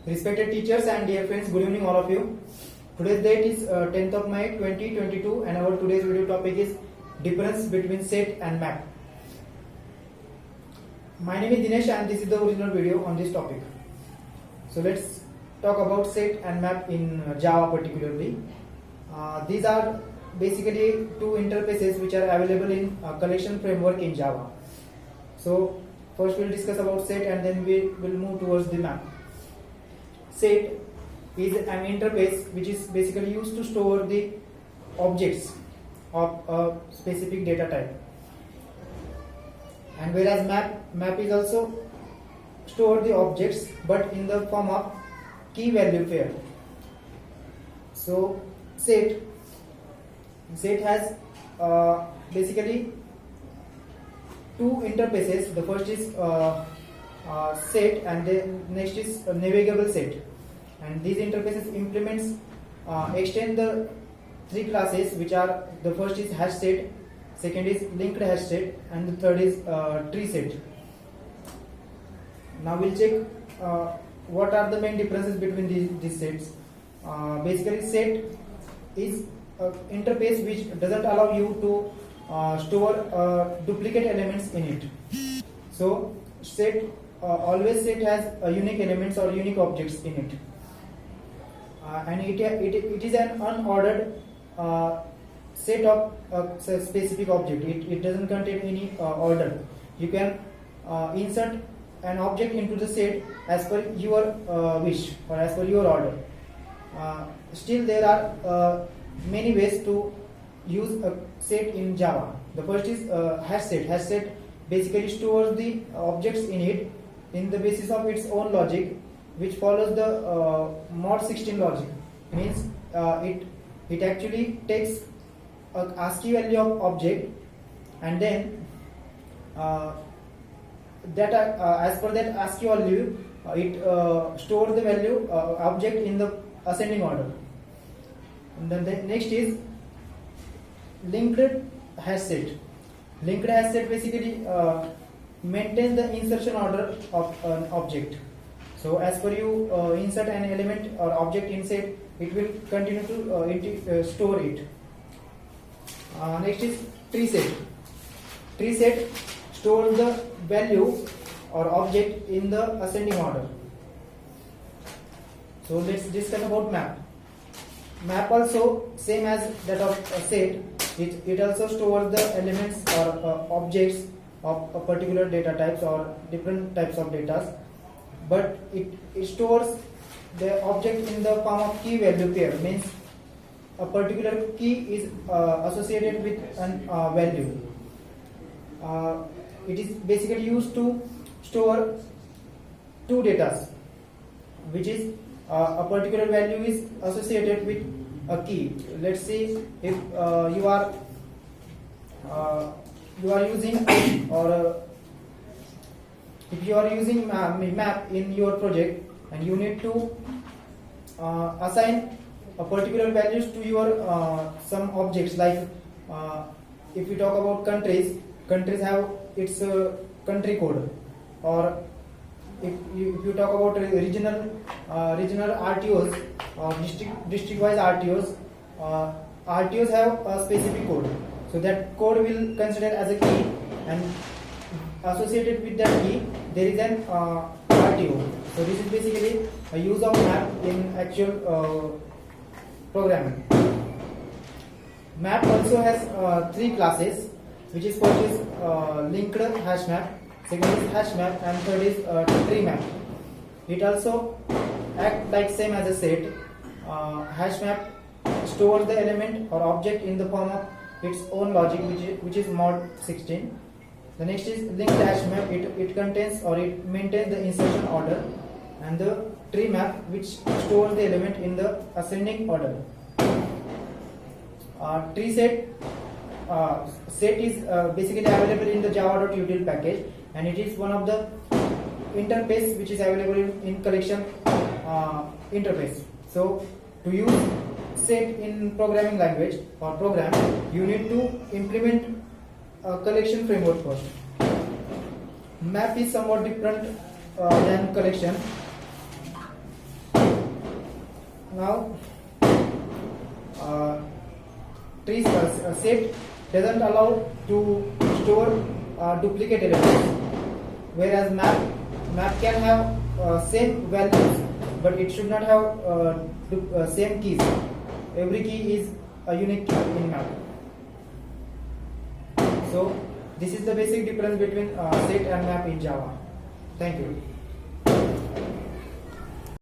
Respected teachers and dear friends, good evening all of you. Today's date is 10th of May 2022 and our today's video topic is difference between set and map. My name is Dinesh and this is the original video on this topic. So let's talk about set and map in Java particularly. These are basically two interfaces which are available in collection framework in Java. So first we'll discuss about set and then we will move towards the map. Set is an interface which is basically used to store the objects of a specific data type, and whereas map is also store the objects but in the form of key value pair. So set has basically two interfaces. The first is set and the next is navigable set, and these interfaces implements extend the three classes which are, the first is hash set, second is linked hash set, and the third is tree set. Now we'll check what are the main differences between these sets. Basically set is an interface which doesn't allow you to store duplicate elements in it. So set always set has unique elements or unique objects in it, and it is an unordered set of a specific object. It doesn't contain any order. You can insert an object into the set as per your wish or as per your order. Still there are many ways to use a set in Java. The first is hash set. Hash set basically stores the objects in it in the basis of its own logic, which follows the mod 16 logic. Means it actually takes a ASCII value of object, and then as per that ASCII value it stores the value object in the ascending order. And then the next is linked hash set. Linked hash set basically maintains the insertion order of an object. So as per you insert an element or object in set, it will continue to store it. Next is tree set. Tree set stores the value or object in the ascending order. So let's discuss about map. Map also same as that of a set. It also stores the elements or objects of a particular data types or different types of data, but it stores the object in the form of key value pair. Means a particular key is associated with an value. It is basically used to store two data, which is a particular value is associated with a key. Let's see if you are using or if you are using map in your project and you need to assign a particular values to your some objects, like if we talk about countries have its country code, or if you talk about regional RTOs or district wise RTOs, RTOs have a specific code. So that code will consider as a key, and associated with that key there is an RTO. So this is basically a use of map in actual programming. Map also has three classes, which is first is linked hash map, second is hash map, and third is tree map. It also acts like same as a set. Hash map stores the element or object in the form of its own logic, which is mod 16. The next is linked hash map. It contains or it maintains the insertion order, and the tree map, which stores the element in the ascending order. Tree set is basically available in the java.util package, and it is one of the interface which is available in collection interface. So to use set in programming language or program, you need to implement a collection framework first. Map is somewhat different than collection. Now, set doesn't allow to store duplicate elements, whereas map can have same values, but it should not have same keys. Every key is a unique key in map. So this is the basic difference between set and map in Java. Thank you.